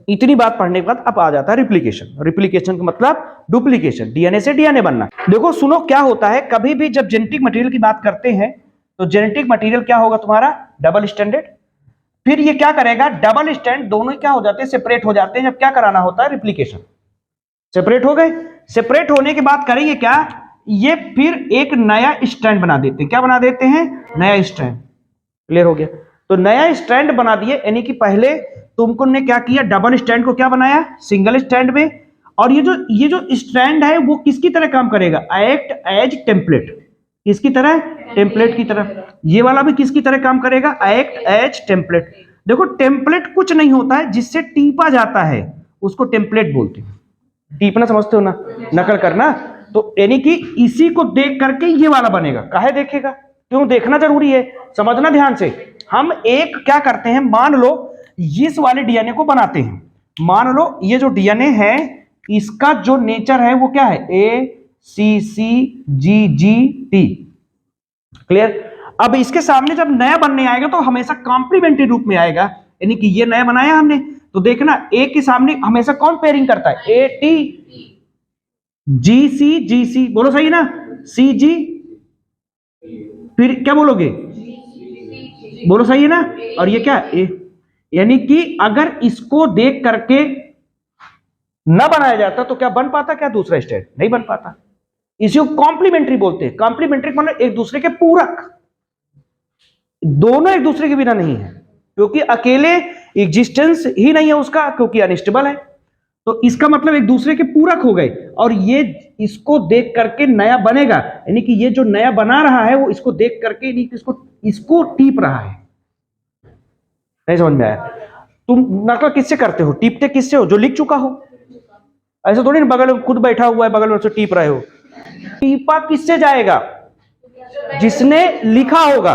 इतनी बात पढ़ने के बाद अब आ जाता है रिप्लिकेशन। रिप्लिकेशन का मतलब डुप्लीकेशन, डीएनए से डीएनए बनना। देखो सुनो क्या होता है, कभी भी जब जेनेटिक मटेरियल की बात करते हैं तो जेनेटिक मटेरियल क्या होगा तुम्हारा, डबल स्टैंडर्ड। फिर ये क्या करेगा, डबल स्टैंड दोनों क्या हो जाते हैं, सेपरेट हो जाते हैं जब क्या कराना होता है, रिप्लिकेशन। सेपरेट हो गए, सेपरेट होने के बाद करेंगे क्या, ये फिर एक नया स्ट्रैंड बना देते हैं। क्या बना देते हैं, नया स्ट्रैंड। क्लियर हो गया, तो नया स्ट्रैंड बना दिए, यानी कि पहले तुमको ने क्या किया, डबल स्ट्रैंड को क्या बनाया, सिंगल स्ट्रैंड में। और ये जो स्ट्रैंड है वो किसकी तरह काम करेगा, एक्ट एज टेम्पलेट। किसकी तरह, टेम्पलेट की तरह। ये वाला भी किसकी तरह काम करेगा, एक्ट एज टेम्पलेट। देखो टेम्पलेट कुछ नहीं होता है, जिससे टीपा जाता है उसको टेम्पलेट बोलते हैं। टीपना समझते हो ना, नकल करना। तो यानी कि इसी को देख करके ये वाला बनेगा। काहे देखेगा, क्यों देखना जरूरी है, समझना ध्यान से। हम एक क्या करते हैं, मान लो इस वाले डीएनए को बनाते हैं। मान लो ये जो डीएनए है इसका जो नेचर है वो क्या है, ACCGGT। क्लियर। अब इसके सामने जब नया बनने आएगा तो हमेशा कॉम्प्लीमेंट्री रूप में आएगा, यानी कि ये नया बनाया हमने तो देखना ए के सामने हमेशा कौन पेयरिंग करता है, AT GCGC। बोलो सही ना, CG, फिर क्या बोलोगे, बोलो सही है ना। और ये क्या ए, यानी कि अगर इसको देख करके न बनाया जाता तो क्या बन पाता, क्या दूसरा स्टेट नहीं बन पाता। इसी को कॉम्प्लीमेंट्री बोलते हैं। कॉम्प्लीमेंट्री मतलब एक दूसरे के पूरक, दोनों एक दूसरे के बिना नहीं है, क्योंकि अकेले एग्जिस्टेंस ही नहीं है उसका, क्योंकि अनस्टेबल है। तो इसका मतलब एक दूसरे के पूरक हो गए, और ये इसको देख करके नया बनेगा, यानी कि ये जो नया बना रहा है वो इसको देख करके इसको टीप रहा है। नहीं समझ में आया, तुम नकल किससे करते हो, टीपते किससे हो, जो लिख चुका हो। ऐसा थोड़ी ना बगल में खुद बैठा हुआ है, बगल में से टीप रहे हो। टीपा किससे जाएगा, जिसने लिखा होगा।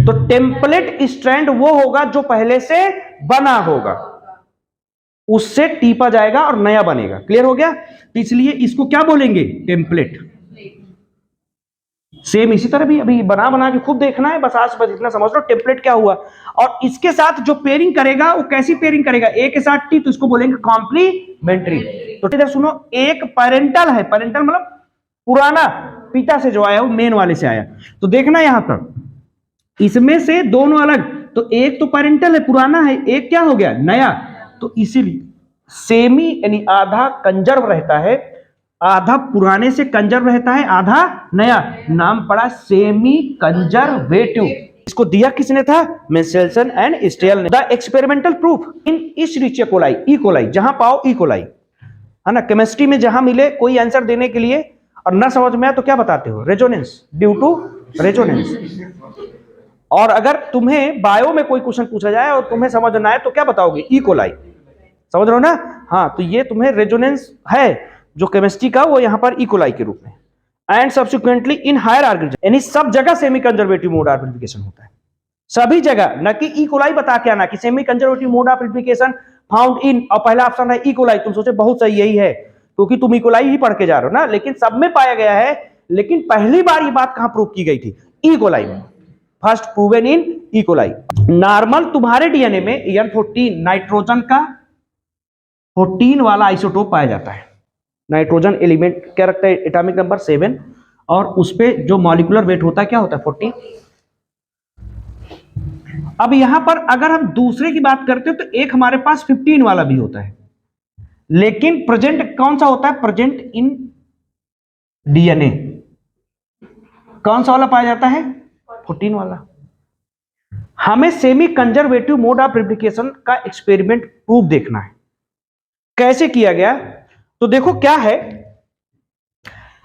तो टेम्पलेट स्ट्रैंड वो होगा जो पहले से बना होगा, उससे टीपा जाएगा और नया बनेगा। क्लियर हो गया, तो इसलिए इसको क्या बोलेंगे, टेम्पलेट। सेम इसी तरह भी अभी बना बना के खुद देखना है, बस आज बस इतना समझ लो टेम्पलेट क्या हुआ। और इसके साथ जो पेयरिंग करेगा वो कैसी पेयरिंग करेगा, ए के साथ टी, तो इसको बोलेंगे कॉम्प्लीमेंट्री। तो इधर सुनो, एक पेरेंटल है, पेरेंटल मतलब पुराना, पिता से जो आया वो मेन वाले से आया। तो देखना यहां पर इसमें से दोनों अलग, तो एक तो पेरेंटल है पुराना है, एक क्या हो गया नया। तो इसीलिए सेमी यानी आधा कंजर्व रहता है, आधा पुराने से कंजर्व रहता है, आधा नया, नाम पड़ा सेमी कंजर्वेटिव। इसको दिया किसने था, मेसेल्सन एंड स्टेल ने। The experimental proof in Escherichia coli, E coli, जहां पाओ ई कोलाई, है ना। केमिस्ट्री में जहां मिले कोई आंसर देने के लिए और ना समझ में आए तो क्या बताते हो, रेजोनेंस, ड्यू टू रेजोनेंस। और अगर तुम्हें बायो में कोई क्वेश्चन पूछा जाए और तुम्हें समझ ना आए तो क्या बताओगे, ई कोलाई। समझ रहे हो ना, हाँ। तो ये तुम्हें रेजोनेंस है जो केमिस्ट्री का, वो यहां पर ई कोलाई के रूप में। And subsequently in higher organism, यानी सब जगह semi conservative mode of replication होता है, सभी जगह। न कि ई कोलाई बता के आना कि semi conservative mode of replication found in, और पहला ऑप्शन है ई कोलाई। तुम सोचे बहुत सही यही है, क्योंकि तुम ई कोलाई ही पढ़ के जा रहे हो ना, लेकिन सब में पाया गया है। लेकिन पहली बार ये बात कहां प्रूव की गई थी, ई कोलाई में, फर्स्ट प्रूवन इन ई कोलाई। नॉर्मल तुम्हारे डीएनए में EN14 नाइट्रोजन का 14 वाला आइसोटोप पाया जाता है। नाइट्रोजन एलिमेंट क्या रखता है, एटॉमिक नंबर 7, और उस पे जो मॉलिक्यूलर वेट होता है क्या होता है, 14। अब यहां पर अगर हम दूसरे की बात करते हैं तो एक हमारे पास 15 वाला भी होता है, लेकिन प्रेजेंट कौन सा होता है, प्रेजेंट इन डीएनए कौन सा वाला पाया जाता है, 14 वाला। हमें semi conservative mode of replication का एक्सपेरिमेंट प्रूफ देखना है, कैसे किया गया। तो देखो क्या है,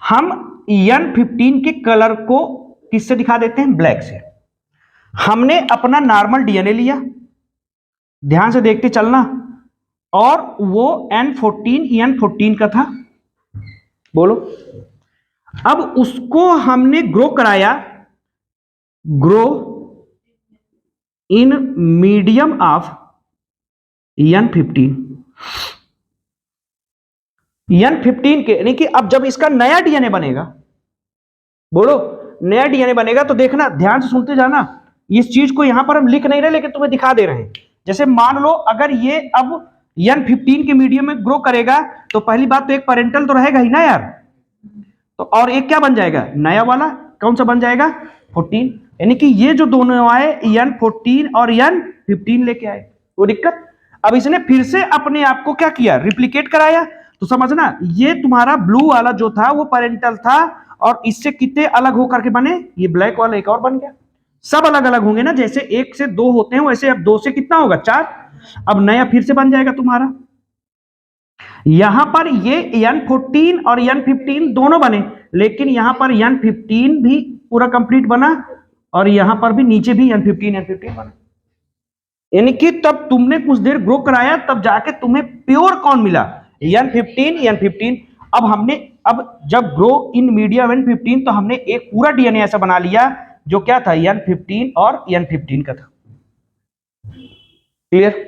हम EN15 के कलर को किससे दिखा देते हैं, ब्लैक से। हमने अपना नॉर्मल डीएनए लिया, ध्यान से देखते चलना, और वो EN14 का था, बोलो। अब उसको हमने ग्रो कराया, grow in medium of EN15 के, यानी कि अब जब इसका नया डीएनए बनेगा, बोलो नया डीएनए बनेगा, तो देखना ध्यान से सुनते जाना, इस चीज को यहां पर हम लिख नहीं रहे लेकिन तुम्हें दिखा दे रहे हैं। जैसे मान लो अगर ये अब N15 के मीडियम में ग्रो करेगा तो पहली बात तो एक पेरेंटल तो रहेगा ही ना यार, तो और एक क्या बन जाएगा, नया वाला कौन सा बन जाएगा, 14। यानी कि ये जो दोनों आए N14 और N15 लेके आए, वो दिक्कत। अब इसने फिर से अपने आप को क्या किया, रिप्लिकेट कराया। तो समझना ये तुम्हारा ब्लू वाला जो था वो पेरेंटल था, और इससे कितने अलग होकर के बने, ये ब्लैक वाला एक और बन गया। सब अलग अलग होंगे ना, जैसे 1 से 2 होते हैं वैसे अब 2 से कितना होगा, 4। अब नया फिर से बन जाएगा तुम्हारा। यहां पर ये N14 और N15 दोनों बने, लेकिन यहां पर N15 भी पूरा कंप्लीट बना और यहां पर भी नीचे भी N15 बना। यानी कि तब तुमने कुछ देर ग्रो कराया तब जाके तुम्हें प्योर कौन मिला, N15। अब जब ग्रो इन मीडिया N15 तो हमने एक पूरा डीएनए ऐसा बना लिया जो क्या था, N15 और N15 का था। क्लियर?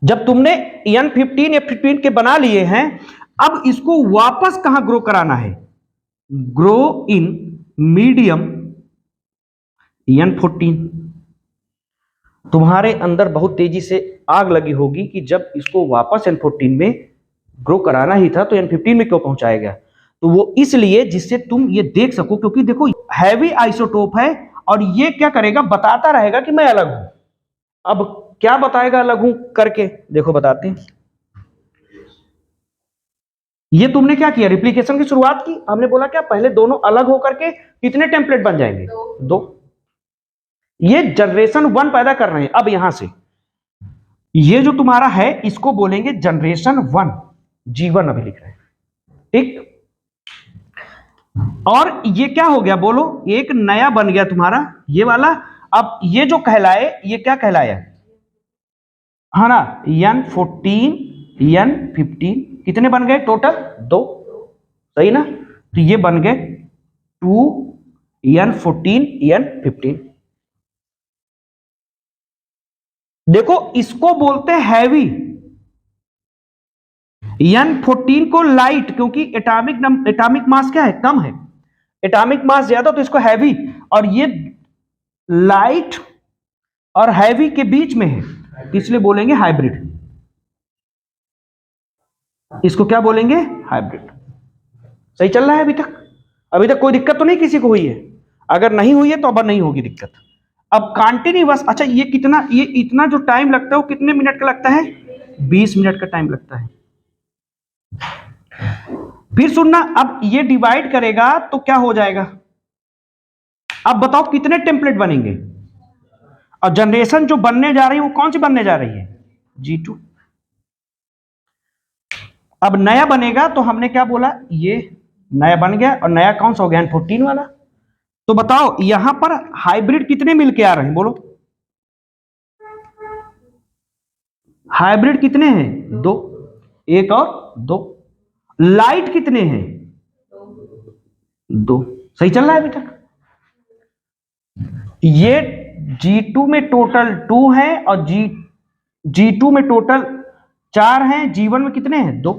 जब तुमने N15 या 15 के बना लिए हैं, अब इसको वापस कहां ग्रो कराना है, ग्रो इन मीडियम N14। तुम्हारे अंदर बहुत तेजी से आग लगी होगी कि जब इसको वापस N14 में ग्रो कराना ही था तो N15 में क्यों पहुंचाया गया। तो वो इसलिए जिससे तुम ये देख सको, क्योंकि देखो हैवी आइसोटोप है और ये क्या करेगा, बताता रहेगा कि मैं अलग हूं। अब क्या बताएगा अलग हूं करके, देखो बताते हैं। ये तुमने क्या किया, रिप्लिकेशन की शुरुआत की। हमने बोला क्या, पहले दोनों अलग होकर के कितने टेम्पलेट बन जाएंगे, 2। ये जनरेशन 1 पैदा कर रहे हैं। अब यहां से ये जो तुम्हारा है इसको बोलेंगे जनरेशन 1, G1 अभी लिख रहे हैं, ठीक। और ये क्या हो गया बोलो, एक नया बन गया तुम्हारा ये वाला। अब ये जो कहलाए, ये क्या कहलाया, है ना, N14 N15 कितने बन गए टोटल, 2, सही ना। तो ये बन गए 2 N14 N15। देखो इसको बोलते हैं हैवी, N14 को लाइट, क्योंकि एटॉमिक मास क्या है, कम है, एटॉमिक मास ज्यादा तो इसको हैवी। और ये लाइट और हैवी के बीच में है, इसलिए बोलेंगे हाइब्रिड। इसको क्या बोलेंगे, हाइब्रिड। सही चल रहा है अभी तक? अभी तक कोई दिक्कत तो नहीं किसी को हुई है? अगर नहीं हुई है तो अब नहीं होगी दिक्कत। अब कंटिन्यूअस, अच्छा ये कितना, ये इतना जो टाइम लगता है वो कितने मिनट का लगता है, 20 मिनट का टाइम लगता है। फिर सुनना, अब ये डिवाइड करेगा तो क्या हो जाएगा, अब बताओ कितने टेम्पलेट बनेंगे। और जनरेशन जो बनने जा रही है वो कौन सी बनने जा रही है, G2। अब नया बनेगा तो हमने क्या बोला, ये नया बन गया, और नया कौन सा हो गया, N14 वाला। तो बताओ यहां पर हाइब्रिड कितने मिलके आ रहे हैं, बोलो हाइब्रिड कितने हैं, 2, 1 और 2। लाइट कितने हैं, 2। सही चल रहा है अभी तक? ये G2 में टोटल 2 है और G2 में टोटल 4 हैं, G1 में कितने हैं, 2।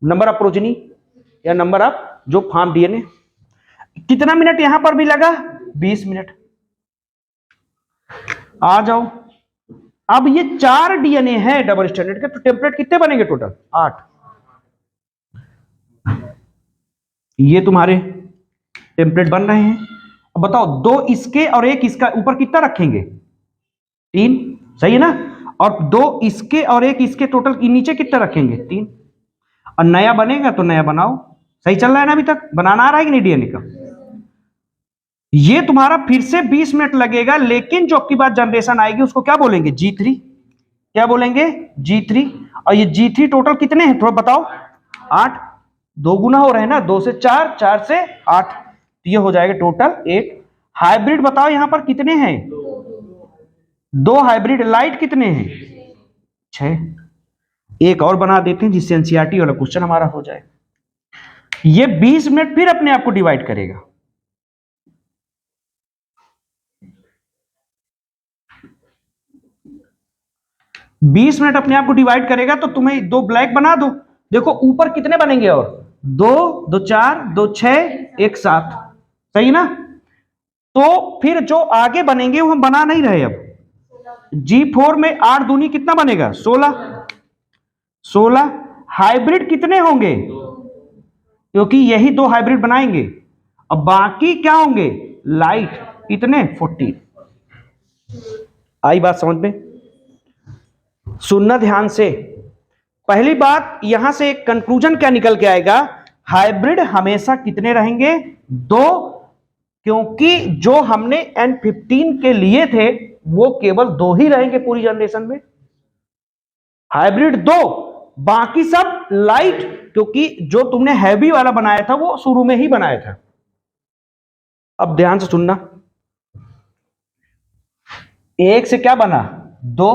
नंबर ऑफ प्रोजेनी या नंबर ऑफ जो फॉर्म डीएनए। कितना मिनट यहां पर भी लगा, 20 मिनट। आ जाओ, अब ये 4 डीएनए है डबल स्टैंडर्ड के, तो टेम्पलेट कितने बनेंगे टोटल, 8। ये तुम्हारे टेम्पलेट बन रहे हैं। अब बताओ 2 इसके और 1 इसका, ऊपर कितना रखेंगे, 3, सही है ना। और 2 इसके और 1 इसके, टोटल नीचे कितना रखेंगे, 3। और नया बनेगा तो नया बनाओ। सही चल रहा है ना अभी तक? बनाना आ रहा है कि नहीं डीएनए का? ये तुम्हारा फिर से 20 मिनट लगेगा, लेकिन जो आपकी बात जनरेशन आएगी उसको क्या बोलेंगे, G3। क्या बोलेंगे, G3। और ये G3 टोटल कितने हैं थोड़ा बताओ, 8। 2 गुना हो रहे हैं ना, 2 से 4, 4 से 8, तो ये हो जाएगा टोटल 1। हाइब्रिड बताओ यहां पर कितने हैं, 2 हाइब्रिड। लाइट कितने हैं, 6। एक और बना देते हैं जिससे एनसीईआरटी वाला क्वेश्चन हमारा हो जाए। ये 20 मिनट फिर अपने आप को डिवाइड करेगा। बीस मिनट अपने आप को डिवाइड करेगा, तो तुम्हें 2 ब्लैक बना दो। देखो ऊपर कितने बनेंगे, और 2, 2 4, 2 6, 1 7, सही ना। तो फिर जो आगे बनेंगे वो हम बना नहीं रहे अब, G4 में 8 दूनी कितना बनेगा? 16। 16 हाइब्रिड कितने होंगे? क्योंकि यही दो हाइब्रिड बनाएंगे। अब बाकी क्या होंगे? लाइट कितने? 14। आई बात समझ में? सुनना ध्यान से। पहली बात यहां से एक कंक्लूजन क्या निकल के आएगा? हाइब्रिड हमेशा कितने रहेंगे? 2, क्योंकि जो हमने N15 के लिए थे वो केवल 2 ही रहेंगे पूरी जनरेशन में। हाइब्रिड 2, बाकी सब लाइट, क्योंकि जो तुमने हैवी वाला बनाया था वो शुरू में ही बनाया था। अब ध्यान से सुनना। 1 से क्या बना? 2,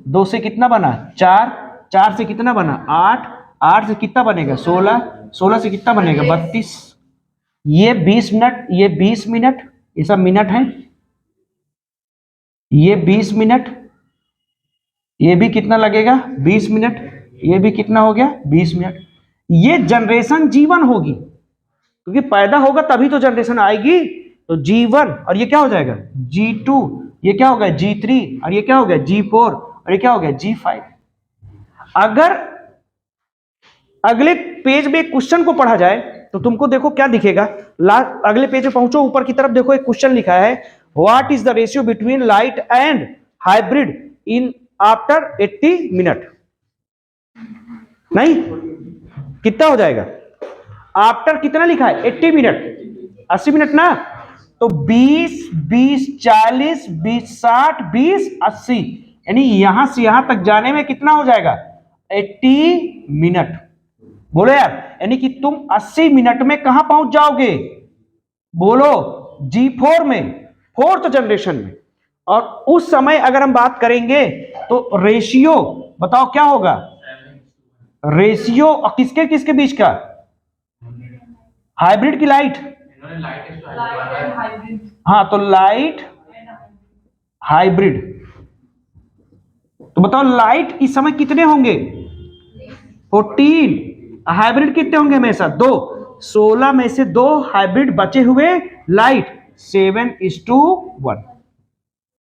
2 से कितना बना? 4, 4 से कितना बना? 8, 8 से कितना बनेगा? 16, 16 से कितना बनेगा? 32। ये 20 मिनट, ये 20 मिनट, ये सब मिनट हैं। ये 20 मिनट, ये भी कितना लगेगा? 20 मिनट। ये भी कितना हो गया? 20 मिनट। ये जनरेशन G1 होगी, क्योंकि पैदा होगा तभी तो जनरेशन आएगी। तो G1 और ये क्या हो जाएगा? G2, ये क्या हो गया? G3 और ये क्या हो गया? G4 और ये क्या हो गया? G5। अगर अगले पेज में एक क्वेश्चन को पढ़ा जाए तो तुमको देखो क्या दिखेगा। अगले पेज पे पहुंचो, ऊपर की तरफ देखो, एक क्वेश्चन लिखा है, what is the ratio between light and hybrid in after 80 minute? नहीं, कितना हो जाएगा? आफ्टर कितना लिखा है? 80 मिनट, 80 मिनट ना। तो 20, 20, 40, 20, 60, 20, 80, यानी यहां से यहां तक जाने में कितना हो जाएगा? 80 मिनट। बोलो यार, यानी कि तुम 80 मिनट में कहां पहुंच जाओगे? बोलो, G4 में, 4th जनरेशन में। और उस समय अगर हम बात करेंगे तो रेशियो बताओ क्या होगा? रेशियो किसके किसके बीच का? हाइब्रिड की लाइट? हाँ, तो लाइट हाइब्रिड। तो बताओ लाइट इस समय कितने होंगे? 14। हाइब्रिड कितने होंगे? हमेशा 2। 16 में से 2 हाइब्रिड बचे हुए लाइट, 7:1।